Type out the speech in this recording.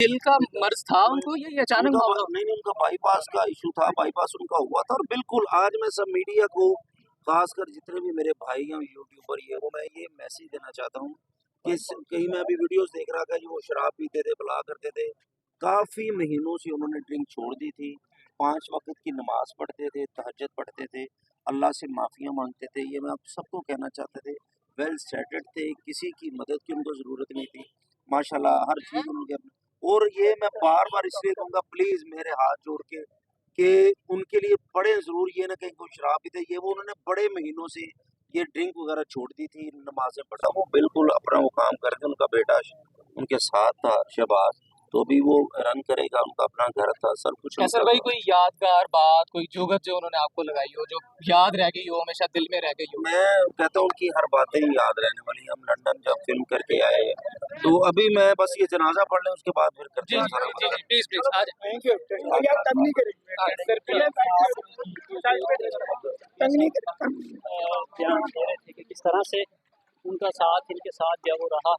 दिल का मर्ज था उनको, ये अचानक मामला? नहीं, उनका बाईपास का इशू था, बाईपास उनका हुआ था। और बिल्कुल आज मैं सब मीडिया को, खासकर जितने भी मेरे भाई हैं यूट्यूबर ये वो, मैं ये मैसेज देना चाहता हूँ कि कहीं मैं अभी वीडियोस देख रहा था कि वो शराब पीते थे, बुला करते थे। काफी महीनों से उन्होंने ड्रिंक छोड़ दी थी। 5 वक्त की नमाज पढ़ते थे, तहज्जुद पढ़ते थे, अल्लाह से माफिया मांगते थे। ये मैं आप सबको कहना चाहते थे। वेल सेटल्ड थे, किसी की मदद की उनको जरूरत नहीं थी। माशाल्लाह हर चीज उन्होंने। और ये मैं बार-बार इसलिए कहूँगा, प्लीज़ मेरे हाथ जोड़ के कि उनके लिए पढ़ें ज़रूर, ये ना कहीं कोई शराब पीते, ये वो उन्होंने बड़े महीनों से ये ड्रिंक वगैरह छोड़ दी थी, नमाज़ें पढ़ना, वो बिल्कुल अपना वो काम कर रहे थे। उनका बेटा उनके साथ था शहबाज, तो अभी वो रन करेगा, उनका अपना घर था, सब कुछ कैसर उनका भाई, था। कोई यादगार बात, कोई जुगत जो उन्होंने आपको लगाई हो, जो याद रह गई हो, हमेशा दिल में रह गई हो? मैं कहता हूँ कि हर बातें ही याद रहने वाली हैं। हम लंदन जब फ़िल्म करके आए, तो अभी मैं बस ये जनाज़ा पढ़ लें, उसके बाद फिर करते जी हैं जी सारा जी जी, प्लीज प्लीज आ जाए। Thank you. यार तंग नहीं करेंगे, सर तंग नहीं करेंगे। बयान दे रहे थे कि किस तरह से उनका साथ, इनके साथ जो वो रहा।